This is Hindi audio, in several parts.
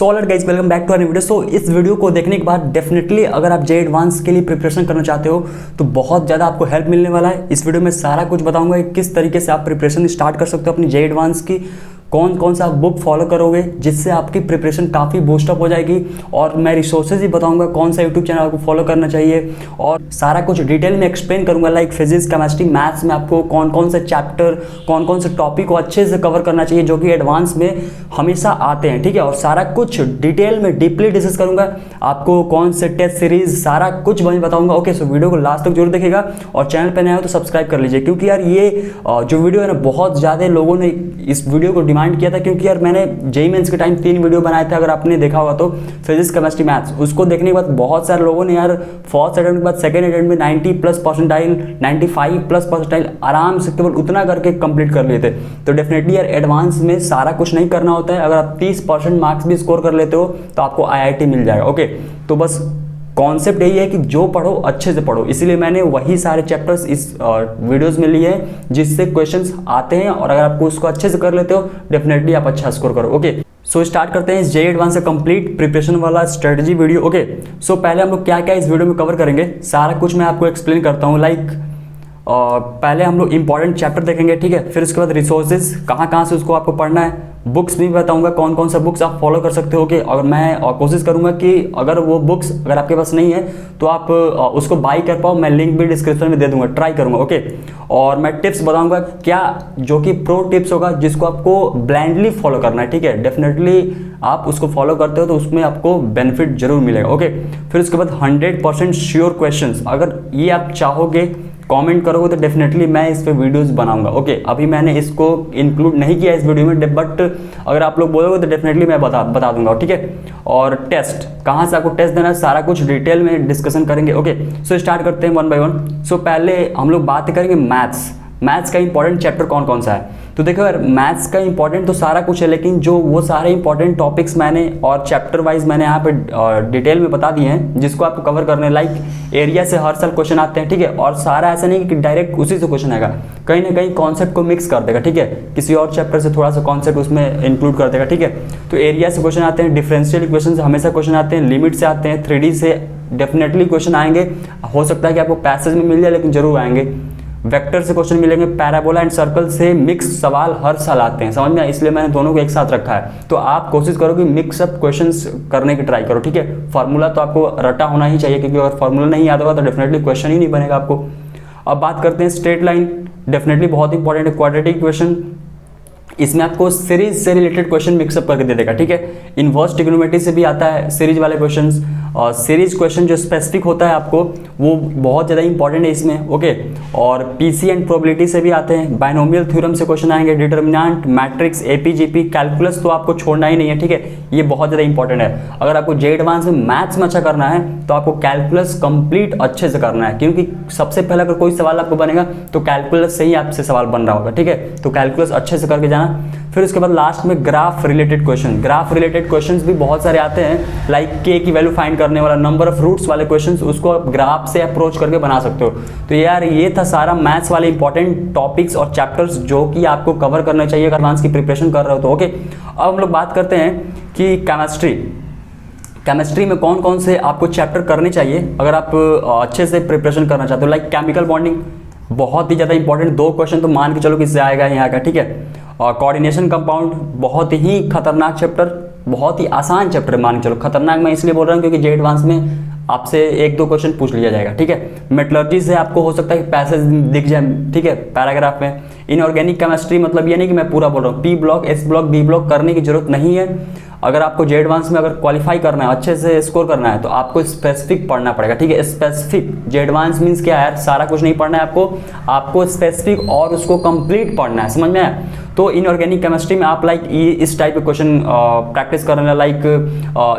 तो alright guys, welcome back to our video. So इस वीडियो को देखने के बाद डेफिनेटली अगर आप जे एडवांस के लिए प्रिपरेशन करना चाहते हो तो बहुत ज़्यादा आपको हेल्प मिलने वाला है। इस वीडियो में सारा कुछ बताऊंगा कि किस तरीके से आप प्रिपरेशन स्टार्ट कर सकते हो अपनी जे एडवांस की, कौन कौन सा आप बुक फॉलो करोगे जिससे आपकी प्रिपरेशन काफ़ी बूस्टअप हो जाएगी, और मैं रिसोर्सेज ही बताऊंगा कौन सा यूट्यूब चैनल आपको फॉलो करना चाहिए, और सारा कुछ डिटेल में एक्सप्लेन करूंगा लाइक फिजिक्स, केमिस्ट्री, मैथ्स में आपको कौन कौन से चैप्टर, कौन कौन से टॉपिक को अच्छे से कवर करना चाहिए जो कि एडवांस में हमेशा आते हैं। ठीक है, और सारा कुछ डिटेल में डीपली डिस्कस करूंगा, आपको कौन से टेस्ट सीरीज सारा कुछ मैं बताऊंगा। ओके, सो वीडियो को लास्ट तक जरूर देखिएगा और चैनल पर नया हो तो सब्सक्राइब कर लीजिए, क्योंकि यार ये जो वीडियो है ना, बहुत ज़्यादा लोगों ने इस वीडियो को डिमांड किया था, क्योंकि यार मैंने जेईई मेंस के टाइम 3 वीडियो बनाए थे, अगर आपने देखा होगा तो फिजिक्स, केमिस्ट्री, मैथ्स। उसको देखने के बाद बहुत सारे लोगों ने यार फर्स्ट अटेम्प्ट के बाद सेकंड अटेम्प्ट में 90+ परसेंटाइल, 95+ परसेंटाइल आराम से केवल उतना करके कंप्लीट कर लिए थे। तो डेफिनेटली यार एडवांस में सारा कुछ नहीं करना होता है, अगर आप 30% मार्क्स भी स्कोर कर लेते हो तो आपको IIT मिल जाएगा। ओके, तो बस कॉन्सेप्ट यही है कि जो पढ़ो अच्छे से पढ़ो, इसीलिए मैंने वही सारे चैप्टर्स इस वीडियोस में लिए हैं जिससे क्वेश्चंस आते हैं, और अगर आपको उसको अच्छे से कर लेते हो डेफिनेटली आप अच्छा स्कोर करो। ओके, सो स्टार्ट करते हैं इस जेईई एडवांस से कंप्लीट प्रिपरेशन वाला स्ट्रेटजी वीडियो। ओके, सो पहले हम लोग क्या क्या इस वीडियो में कवर करेंगे सारा कुछ मैं आपको एक्सप्लेन करता हूँ। लाइक पहले हम लोग इंपॉर्टेंट चैप्टर देखेंगे, ठीक है, फिर उसके बाद रिसोर्सेज कहाँ कहाँ से उसको आपको पढ़ना है, बुक्स भी बताऊंगा कौन कौन सा बुक्स आप फॉलो कर सकते हो। ओके, और मैं कोशिश करूंगा कि अगर वो बुक्स अगर आपके पास नहीं है तो आप उसको बाई कर पाओ, मैं लिंक भी डिस्क्रिप्शन में दे दूंगा, ट्राई करूंगा। ओके, और मैं टिप्स बताऊंगा क्या, जो कि प्रो टिप्स होगा जिसको आपको ब्लाइंडली फॉलो करना है। ठीक है, डेफिनेटली आप उसको फॉलो करते हो तो उसमें आपको बेनिफिट जरूर मिलेगा। ओके, फिर उसके बाद 100% श्योर क्वेश्चंस, अगर ये आप चाहोगे कमेंट करोगे तो डेफिनेटली मैं इस पे वीडियोस बनाऊंगा। ओके, अभी मैंने इसको इंक्लूड नहीं किया इस वीडियो में, बट अगर आप लोग बोलोगे तो डेफिनेटली मैं बता दूंगा। ठीक है, और टेस्ट कहाँ से आपको टेस्ट देना है सारा कुछ डिटेल में डिस्कशन करेंगे। ओके, सो स्टार्ट करते हैं 1 बाय 1। सो पहले हम लोग बात करेंगे मैथ्स का इंपॉर्टेंट चैप्टर कौन कौन सा है। तो देखो यार, मैथ्स का इंपॉर्टेंट तो सारा कुछ है, लेकिन जो वो सारे इंपॉर्टेंट टॉपिक्स मैंने और चैप्टर वाइज मैंने यहाँ पे डिटेल में बता दिए हैं जिसको आपको कवर करने। लाइक एरिया से हर साल क्वेश्चन आते हैं, ठीक है, और सारा ऐसा नहीं कि डायरेक्ट उसी से क्वेश्चन आएगा, कहीं ना कहीं कॉन्सेप्ट को मिक्स कर देगा। ठीक है, किसी और चैप्टर से थोड़ा सा कॉन्सेप्ट उसमें इंक्लूड कर देगा। ठीक है, तो एरिया से क्वेश्चन आते हैं, डिफरेंशियल इक्वेशन से हमेशा क्वेश्चन आते हैं, लिमिट से आते हैं, 3D से डेफिनेटली क्वेश्चन आएंगे। हो सकता है कि आपको पैसेज में मिल जाए लेकिन जरूर आएंगे। वेक्टर से क्वेश्चन मिलेंगे, पैराबोला एंड सर्कल से मिक्स सवाल हर साल आते हैं, समझ में, इसलिए मैंने दोनों को एक साथ रखा है। तो आप कोशिश करो कि मिक्सअप क्वेश्चंस करने की ट्राई करो। ठीक है, फार्मूला तो आपको रटा होना ही चाहिए, क्योंकि अगर फार्मूला नहीं याद होगा तो डेफिनेटली क्वेश्चन ही नहीं बनेगा आपको। अब बात करते हैं स्ट्रेट लाइन, डेफिनेटली बहुत इंपॉर्टेंट है। क्वाड्रेटिक इक्वेशन, इसमें आपको सीरीज से रिलेटेड क्वेश्चन मिक्सअप करके दे देगा। ठीक है, इनवर्स ट्रिग्नोमेट्री से भी आता है सीरीज वाले क्वेश्चंस, और सीरीज क्वेश्चन जो स्पेसिफिक होता है आपको वो बहुत ज़्यादा इंपॉर्टेंट है इसमें। ओके, और पीसी एंड प्रोबेबिलिटी से भी आते हैं, बाइनोमियल थ्योरम से क्वेश्चन आएंगे, डिटर्मिनेंट, मैट्रिक्स, एपीजीपी, कैलकुलस तो आपको छोड़ना ही नहीं है। ठीक है, ये बहुत ज़्यादा इंपॉर्टेंट है। अगर आपको जे एडवांस में मैथ्स में अच्छा करना है तो आपको कैलकुलस कंप्लीट अच्छे से करना है, क्योंकि सबसे पहले अगर कोई सवाल आपको बनेगा तो कैलकुलस से ही आपसे सवाल बन रहा होगा। ठीक है, तो कैलकुलस अच्छे से करके जाना। फिर उसके बाद लास्ट में ग्राफ रिलेटेड क्वेश्चंस भी बहुत सारे आते हैं, लाइक के की वैल्यू फाइंड करने वाला, नंबर ऑफ रूट्स वाले क्वेश्चंस, उसको आप ग्राफ से अप्रोच करके बना सकते हो। तो यार ये था सारा मैथ्स वाले इंपॉर्टेंट टॉपिक्स और चैप्टर्स जो कि आपको कवर करना चाहिए अगर एडवांस की प्रिपरेशन कर रहे हो तो। ओके, अब हम लोग बात करते हैं कि केमिस्ट्री में कौन कौन से आपको चैप्टर करने चाहिए अगर आप अच्छे से प्रिपरेशन करना चाहते हो। लाइक केमिकल बॉन्डिंग बहुत ही ज़्यादा इंपॉर्टेंट, 2 क्वेश्चन तो मान के चलो कि इससे आएगा यहाँ का। ठीक है, और कोऑर्डिनेशन कंपाउंड बहुत ही खतरनाक चैप्टर, बहुत ही आसान चैप्टर मान के चलो। खतरनाक मैं इसलिए बोल रहा हूँ क्योंकि जे एडवांस में आपसे 1-2 क्वेश्चन पूछ लिया जाएगा। ठीक है, मेटलर्जी से आपको हो सकता है कि पैसेज दिख जाए, ठीक है, पैराग्राफ में। इनऑर्गेनिक केमिस्ट्री, मतलब ये नहीं कि मैं पूरा बोल रहा हूँ, P block, S block, B block करने की जरूरत नहीं है। अगर आपको जे एडवांस में अगर क्वालिफाई करना है, अच्छे से स्कोर करना है, तो आपको स्पेसिफिक पढ़ना पड़ेगा। ठीक है, स्पेसिफिक जे एडवांस मीन्स क्या है, सारा कुछ नहीं पढ़ना है आपको स्पेसिफिक और उसको कंप्लीट पढ़ना है, समझ में आया। तो इनऑर्गेनिक केमिस्ट्री में आप लाइक इस टाइप के क्वेश्चन प्रैक्टिस करना, लाइक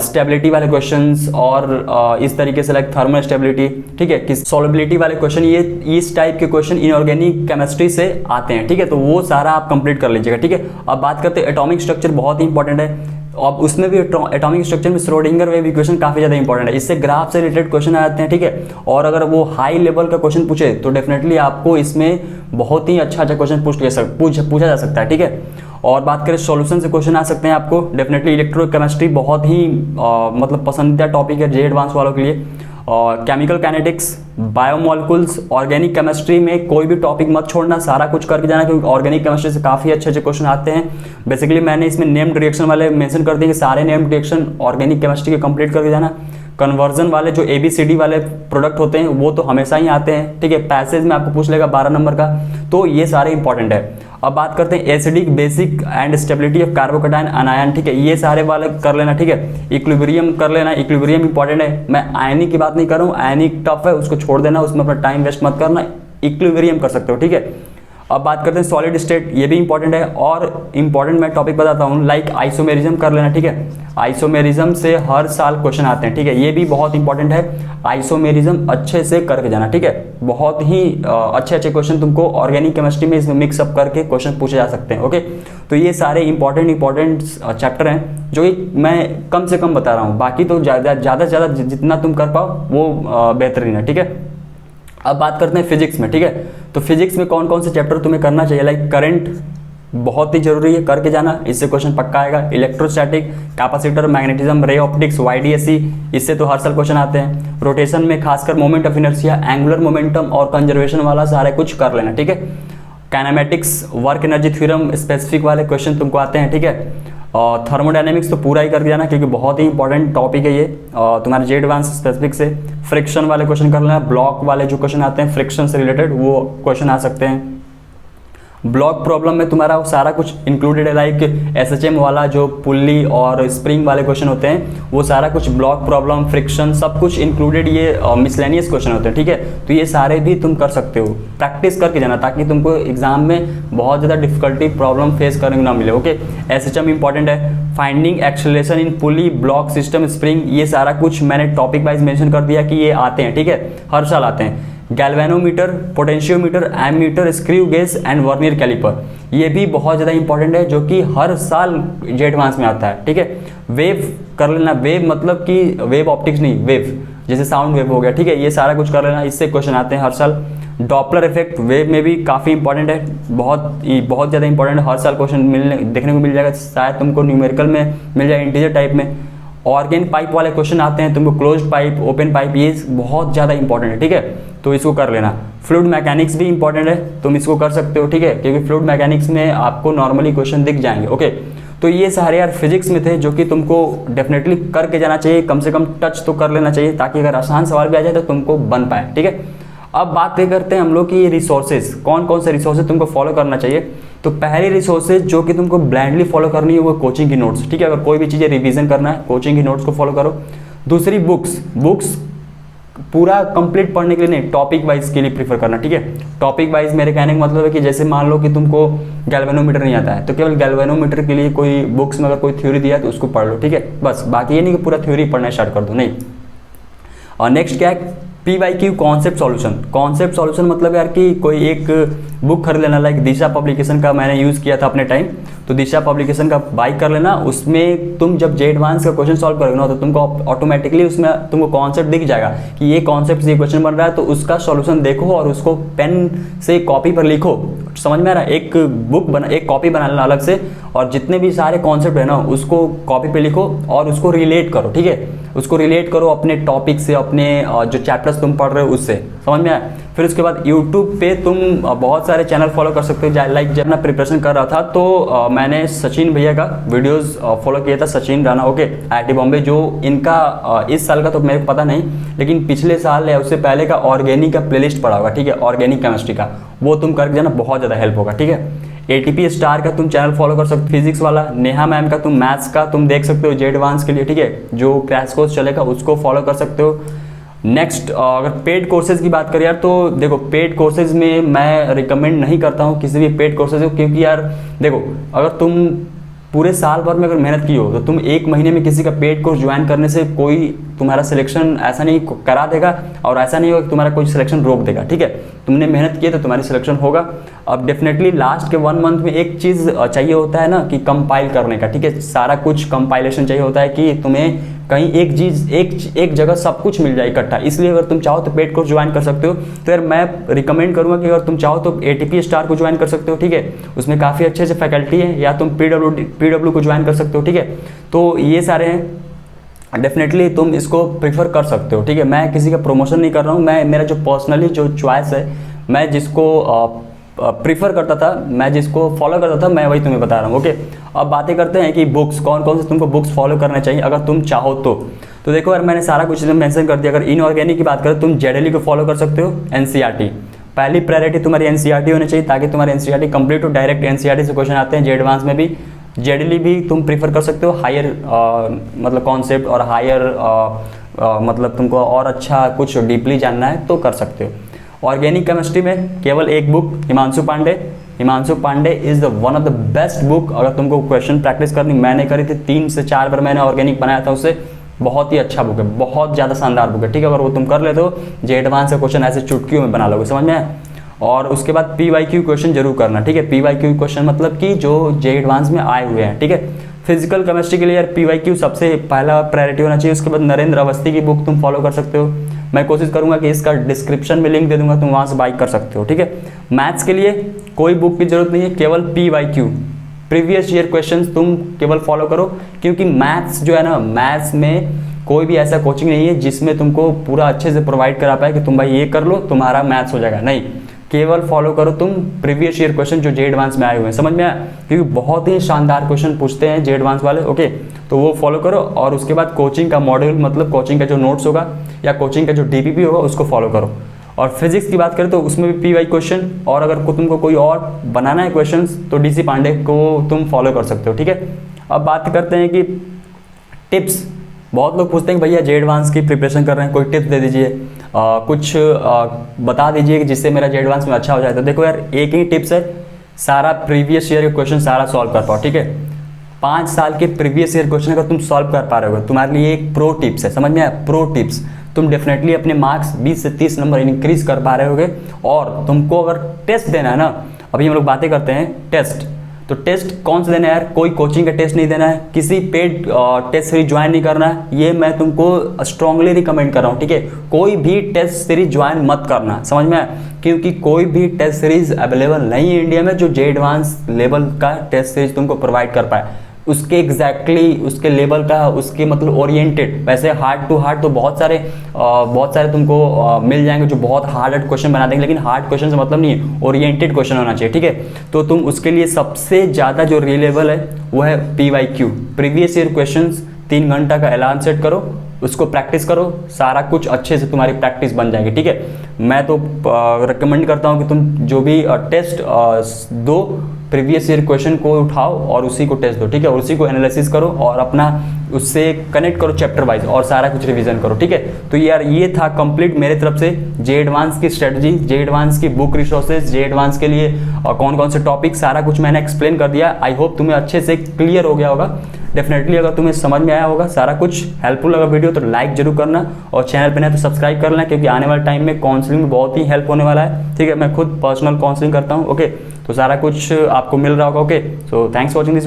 स्टेबिलिटी वाले क्वेश्चंस, और इस तरीके से लाइक थर्मल स्टेबिलिटी, ठीक है, कि सॉल्युबिलिटी वाले क्वेश्चन, ये इस टाइप के क्वेश्चन इनऑर्गेनिक केमिस्ट्री से आते हैं। ठीक है, तो वो सारा आप कंप्लीट कर लीजिएगा। ठीक है, अब बात करते हैं एटॉमिक स्ट्रक्चर, बहुत ही इंपॉर्टेंट है। अब उसमें भी एटॉमिक स्ट्रक्चर में श्रोडिंगर वेव इक्वेशन काफ़ी ज़्यादा इंपॉर्टेंट है, इससे ग्राफ से रिलेटेड क्वेश्चन आ जाते हैं। ठीक है, और अगर वो हाई लेवल का क्वेश्चन पूछे तो डेफिनेटली आपको इसमें बहुत ही अच्छा क्वेश्चन पूछा जा सकता है। ठीक है, और बात करें सॉल्यूशन से क्वेश्चन आ सकते हैं आपको, डेफिनेटली इलेक्ट्रोकेमिस्ट्री बहुत ही मतलब पसंदीदा टॉपिक है जे एडवांस वालों के लिए। और chemical kinetics, biomolecules, organic chemistry में कोई भी टॉपिक मत छोड़ना, सारा कुछ करके जाना, क्योंकि ऑर्गेनिक केमिस्ट्री से काफ़ी अच्छे अच्छे क्वेश्चन आते हैं। बेसिकली मैंने इसमें नेम्ड रिएक्शन वाले मेंशन कर दिए कि सारे नेम्ड रिएक्शन ऑर्गेनिक केमिस्ट्री के कंप्लीट करके जाना। कन्वर्जन वाले जो ABCD वाले प्रोडक्ट होते हैं वो तो हमेशा ही आते हैं, ठीक है, पैसेज में आपको पूछ लेगा 12 नंबर का, तो ये सारे इंपॉर्टेंट है। अब बात करते हैं acidic, basic and stability of carbocation अनायन, ठीक है, ये सारे वाले कर लेना, ठीक है। इक्विलिब्रियम कर लेना, इक्विलिब्रियम इंपॉर्टेंट है। मैं आयनिक की बात नहीं कर रहा हूँ, आयनिक टफ है, उसको छोड़ देना, उसमें अपना टाइम वेस्ट मत करना, इक्विलिब्रियम कर सकते हो, ठीक है। अब बात करते हैं सॉलिड स्टेट, ये भी इंपॉर्टेंट है। और इंपॉर्टेंट मैं टॉपिक बताता हूँ, लाइक आइसोमेरिज्म कर लेना, ठीक है। आइसोमेरिज्म से हर साल क्वेश्चन आते हैं, ठीक है, ये भी बहुत इंपॉर्टेंट है। आइसोमेरिज्म अच्छे से करके जाना, ठीक है, बहुत ही अच्छे अच्छे क्वेश्चन तुमको ऑर्गेनिक केमिस्ट्री में इसमें मिक्सअप करके क्वेश्चन पूछे जा सकते हैं, ओके। तो ये सारे इंपॉर्टेंट चैप्टर हैं जो कि मैं कम से कम बता रहा हूँ, बाकी तो ज़्यादा से ज़्यादा जितना तुम कर पाओ वो बेहतरीन है, ठीक है। अब बात करते हैं फिजिक्स में, ठीक है। तो फिजिक्स में कौन कौन से चैप्टर तुम्हें करना चाहिए, लाइक करंट बहुत ही जरूरी है, करके जाना, इससे क्वेश्चन पक्का आएगा। Electrostatic, capacitor, magnetism, ray optics, YDSE, इससे तो हर साल क्वेश्चन आते हैं। रोटेशन में खासकर moment of inertia, angular momentum और कंजर्वेशन वाला सारे कुछ कर लेना, ठीक है। Kinematics, work energy theorem, specific वाले क्वेश्चन तुमको आते हैं, ठीक है। और थर्मोडायनेमिक्स तो पूरा ही करके जाना, क्योंकि बहुत ही इंपॉर्टेंट टॉपिक है ये तुम्हारे जे एडवांस स्पेसिफिक से। फ्रिक्शन वाले क्वेश्चन कर लेना, ब्लॉक वाले जो क्वेश्चन आते हैं फ्रिक्शन से रिलेटेड वो क्वेश्चन आ सकते हैं। ब्लॉक प्रॉब्लम में तुम्हारा सारा कुछ इंक्लूडेड है, लाइक SHM वाला जो पुल्ली और स्प्रिंग वाले क्वेश्चन होते हैं वो सारा कुछ, ब्लॉक प्रॉब्लम, फ्रिक्शन, सब कुछ इंक्लूडेड, ये मिसलेनियस क्वेश्चन होते हैं, ठीक है। तो ये सारे भी तुम कर सकते हो, प्रैक्टिस करके जाना, ताकि तुमको एग्जाम में बहुत ज़्यादा डिफिकल्टी प्रॉब्लम फेस करने को ना मिले, ओके। SHM इंपॉर्टेंट है। Finding acceleration in pulley, block system, spring, ये सारा कुछ मैंने टॉपिक वाइज मेंशन कर दिया कि ये आते हैं, ठीक है, हर साल आते हैं। Galvanometer, potentiometer, ammeter, screw gauge and vernier calliper, ये भी बहुत ज़्यादा इंपॉर्टेंट है, जो कि हर साल जे एडवांस में आता है, ठीक है। वेव कर लेना, वेव मतलब कि वेव ऑप्टिक्स नहीं, वेव जैसे साउंड वेव हो गया, ठीक है, ये सारा कुछ कर लेना, इससे क्वेश्चन आते हैं हर साल। डॉपलर इफेक्ट वेव में भी काफ़ी इंपॉर्टेंट है, बहुत ज़्यादा इंपॉर्टेंट है, हर साल क्वेश्चन देखने को मिल जाएगा, शायद तुमको न्यूमेरिकल में मिल जाए, इंटीजर टाइप में। ऑर्गेन पाइप वाले क्वेश्चन आते हैं तुमको, क्लोज्ड पाइप, ओपन पाइप, ये बहुत ज़्यादा इंपॉर्टेंट है, ठीक है, तो इसको कर लेना। फ्लूइड मैकेनिक्स भी इंपॉर्टेंट है, तुम इसको कर सकते हो, ठीक है, क्योंकि फ्लूइड मैकेनिक्स में आपको नॉर्मली क्वेश्चन दिख जाएंगे, ओके। तो ये सारे यार फिजिक्स में थे जो कि तुमको डेफिनेटली करके जाना चाहिए, कम से कम टच तो कर लेना चाहिए, ताकि अगर आसान सवाल भी आ जाए तो तुमको बन पाए, ठीक है। अब बात करते हैं हम लोग की रिसोर्सेज, कौन कौन से रिसोर्सेज तुमको फॉलो करना चाहिए। तो पहली रिसोर्सेज जो कि तुमको ब्लाइंडली फॉलो करनी है वो कोचिंग की नोट्स, ठीक है, अगर कोई भी चीज़ें रिवीजन करना है कोचिंग की नोट्स को फॉलो करो। दूसरी बुक्स पूरा कंप्लीट पढ़ने के लिए नहीं, टॉपिक वाइज के लिए प्रीफर करना, ठीक है। टॉपिक वाइज मेरे कहने का मतलब है कि जैसे मान लो कि तुमको गैल्वेनोमीटर नहीं आता है तो केवल गैल्वेनोमीटर के लिए कोई बुक्स में अगर कोई थ्योरी दिया है तो उसको पढ़ लो, ठीक है, बस, बाकी ये नहीं कि पूरा थ्योरी पढ़ना स्टार्ट कर दो, नहीं। और नेक्स्ट क्या है, PYQ कॉन्सेप्ट सॉल्यूशन मतलब यार कि कोई एक बुक खरीद लेना, लाइक दिशा पब्लिकेशन का मैंने यूज़ किया था अपने टाइम, तो दिशा पब्लिकेशन का बाई कर लेना। उसमें तुम जब जे एडवांस का क्वेश्चन सॉल्व करोगे ना तो तुमको ऑटोमेटिकली उसमें तुमको कॉन्सेप्ट दिख जाएगा कि ये कॉन्सेप्ट से क्वेश्चन बन रहा है, तो उसका सॉल्यूशन देखो और उसको पेन से कॉपी पर लिखो, समझ में आ रहा है। एक कॉपी बना लेना अलग से, और जितने भी सारे कॉन्सेप्ट है ना उसको कॉपी पे लिखो और उसको रिलेट करो, ठीक है, उसको रिलेट करो अपने टॉपिक से, अपने जो चैप्टर्स तुम पढ़ रहे हो उससे, समझ में आया। फिर उसके बाद यूट्यूब पे तुम बहुत सारे चैनल फॉलो कर सकते हो, लाइक जब मैं प्रिपरेशन कर रहा था तो मैंने सचिन भैया का वीडियोस फॉलो किया था, सचिन राणा, ओके, IIT बॉम्बे, जो इनका इस साल का तो मेरे को पता नहीं, लेकिन पिछले साल या उससे पहले का ऑर्गेनिक का प्लेलिस्ट पड़ा होगा, ठीक है, ऑर्गेनिक केमिस्ट्री का, वो तुम करके जाना, बहुत ज़्यादा हेल्प होगा, ठीक है। ATP स्टार का तुम चैनल फॉलो कर सकते हो, फिजिक्स वाला। नेहा मैम का तुम मैथ्स का तुम देख सकते हो जे एडवांस के लिए, ठीक है, जो क्रैश कोर्स चलेगा उसको फॉलो कर सकते हो। नेक्स्ट अगर पेड कोर्सेज की बात करें यार, तो देखो पेड कोर्सेज में मैं रिकमेंड नहीं करता हूँ किसी भी पेड कोर्सेज को, क्योंकि यार देखो अगर तुम पूरे साल भर में अगर मेहनत की हो तो तुम एक महीने में किसी का पेड कोर्स ज्वाइन करने से कोई तुम्हारा सिलेक्शन ऐसा नहीं करा देगा, और ऐसा नहीं होगा कि तुम्हारा कोई सिलेक्शन रोक देगा, ठीक है। तुमने मेहनत की है तो तुम्हारी सिलेक्शन होगा। अब डेफिनेटली लास्ट के 1 मंथ में एक चीज़ चाहिए होता है ना कि कंपाइल करने का, ठीक है, सारा कुछ कंपाइलेशन चाहिए होता है कि तुम्हें कहीं एक जगह सब कुछ मिल जाए इकट्ठा। इसलिए अगर तुम चाहो तो पेड कोर्स ज्वाइन कर सकते हो। तो यार मैं रिकमेंड करूँगा कि अगर तुम चाहो तो ATP स्टार को ज्वाइन कर सकते हो, ठीक है, उसमें काफ़ी अच्छे से फैकल्टी है, या तुम PW को ज्वाइन कर सकते हो, ठीक है। तो ये सारे हैं, डेफिनेटली तुम इसको प्रीफर कर सकते हो, ठीक है। मैं किसी का प्रमोशन नहीं कर रहा हूँ, मैं मेरा जो पर्सनली जो चॉइस है, मैं जिसको प्रीफर करता था, मैं जिसको फॉलो करता था, मैं वही तुम्हें बता रहा हूँ, ओके। अब बातें करते हैं कि बुक्स कौन कौन से तुमको बुक्स फॉलो करना चाहिए अगर तुम चाहो तो देखो यार, मैंने सारा कुछ मेंशन कर दिया। अगर इनऑर्गेनिक की बात करें, तुम JEE को फॉलो कर सकते हो, NCERT पहली प्रायोरिटी तुम्हारी NCERT होनी चाहिए, ताकि तुम्हारी NCERT कंप्लीट हो। डायरेक्ट NCERT से क्वेश्चन आते हैं जे एडवांस में भी। JEE भी तुम प्रीफर कर सकते हो, हायर मतलब कॉन्सेप्ट और हायर मतलब तुमको और अच्छा कुछ डीपली जानना है तो कर सकते हो। ऑर्गेनिक केमिस्ट्री में केवल एक book, Himanshu Pandey is the one of the best book. अगर तुमको क्वेश्चन प्रैक्टिस करनी, मैंने करी थी 3 से 4 बार मैंने ऑर्गेनिक बनाया था उससे, बहुत ही अच्छा बुक है, बहुत ज़्यादा शानदार बुक है, ठीक है। अगर वो तुम कर लेते हो, जे एडवांस का क्वेश्चन ऐसे चुटकियों में बना लोगे, समझ में आया। और उसके बाद PYQ क्वेश्चन जरूर करना, ठीक है। PYQ क्वेश्चन मतलब कि जो जे एडवांस में आए हुए हैं, ठीक है। फिजिकल केमिस्ट्री के लिए यार PYQ सबसे पहला प्रायोरिटी होना चाहिए। उसके बाद नरेंद्र अवस्थी की बुक तुम फॉलो कर सकते हो। मैं कोशिश करूंगा कि इसका डिस्क्रिप्शन में लिंक दे दूंगा, तुम वहाँ से बाई कर सकते हो, ठीक है। मैथ्स के लिए कोई बुक की जरूरत नहीं है, केवल PYQ प्रीवियस ईयर क्वेश्चंस तुम केवल फॉलो करो, क्योंकि मैथ्स जो है ना, मैथ्स में कोई भी ऐसा कोचिंग नहीं है जिसमें तुमको पूरा अच्छे से प्रोवाइड करा पाए कि तुम भाई ये कर लो तुम्हारा मैथ्स हो जाएगा, नहीं। केवल फॉलो करो तुम प्रीवियस ईयर क्वेश्चन जो जे एडवांस में आए हुए हैं, समझ में आया, क्योंकि बहुत ही शानदार क्वेश्चन पूछते हैं जे एडवांस वाले, ओके। तो वो फॉलो करो। और उसके बाद कोचिंग का मॉड्यूल, मतलब कोचिंग का जो नोट्स होगा या कोचिंग का जो DPP होगा उसको फॉलो करो। और फिजिक्स की बात करें तो उसमें भी PY क्वेश्चन, और अगर तुमको कोई और बनाना है क्वेश्चन तो DC पांडे को तुम फॉलो कर सकते हो, ठीक है। अब बात करते हैं कि टिप्स। बहुत लोग पूछते हैं कि भैया जे एडवांस की प्रिपरेशन कर रहे हैं, कोई टिप्स दे दीजिए, कुछ बता दीजिए कि जिससे मेरा जे एडवांस में अच्छा हो जाए। तो देखो यार, एक ही टिप्स है, सारा प्रीवियस ईयर के क्वेश्चन सारा सॉल्व कर पाओ, ठीक है। 5 साल के प्रीवियस ईयर क्वेश्चन अगर तुम सॉल्व कर पा रहे हो, तुम्हारे लिए एक प्रो टिप्स है, समझ में आया, प्रो टिप्स। तुम डेफिनेटली अपने मार्क्स 20 से 30 नंबर इंक्रीज कर पा रहे होगे। और तुमको अगर टेस्ट देना है ना, अभी हम लोग बातें करते हैं टेस्ट, तो टेस्ट कौन सा देना है यार, कोई कोचिंग का टेस्ट नहीं देना है, किसी पेड टेस्ट सीरीज ज्वाइन नहीं करना है, ये मैं तुमको स्ट्रांगली रिकमेंड कर रहा हूँ, ठीक है। कोई भी टेस्ट सीरीज ज्वाइन मत करना, समझ में आया, क्योंकि कोई भी टेस्ट सीरीज अवेलेबल नहीं है इंडिया में जो जे एडवांस लेवल का टेस्ट सीरीज तुमको प्रोवाइड कर पाए, उसके एग्जैक्टली उसके लेवल का, उसके मतलब ओरिएंटेड। वैसे हार्ड टू हार्ड तो बहुत सारे तुमको मिल जाएंगे जो बहुत हार्ड क्वेश्चन बना देंगे, लेकिन हार्ड क्वेश्चन से मतलब नहीं है, ओरिएंटेड क्वेश्चन होना चाहिए, ठीक है। तो तुम उसके लिए सबसे ज़्यादा जो रिलेबल है वो है PYQ प्रीवियस ईयर क्वेश्चन। 3 घंटा का अलार्म सेट करो, उसको प्रैक्टिस करो, सारा कुछ अच्छे से तुम्हारी प्रैक्टिस बन जाएगी, ठीक है। मैं तो रिकमेंड करता हूँ कि तुम जो भी टेस्ट दो, प्रीवियस ईयर क्वेश्चन को उठाओ और उसी को टेस्ट दो, ठीक है, और उसी को एनालिसिस करो और अपना उससे कनेक्ट करो चैप्टर वाइज और सारा कुछ रिवीजन करो, ठीक है। तो यार ये था कंप्लीट मेरे तरफ से जे एडवांस की स्ट्रेटजी, जे एडवांस की बुक रिसोर्सेज, जे एडवांस के लिए कौन कौन से टॉपिक, सारा कुछ मैंने एक्सप्लेन कर दिया। आई होप तुम्हें अच्छे से क्लियर हो गया होगा। डेफिनेटली अगर तुम्हें समझ में आया होगा सारा कुछ, हेल्पफुल लगा वीडियो तो लाइक जरूर करना, और चैनल पे नहीं तो सब्सक्राइब कर लेना, क्योंकि आने वाले टाइम में काउंसलिंग में बहुत ही हेल्प होने वाला है, ठीक है। मैं खुद पर्सनल काउंसलिंग करता हूँ, ओके। तो सारा कुछ आपको मिल रहा होगा, okay. So thanks for watching this video.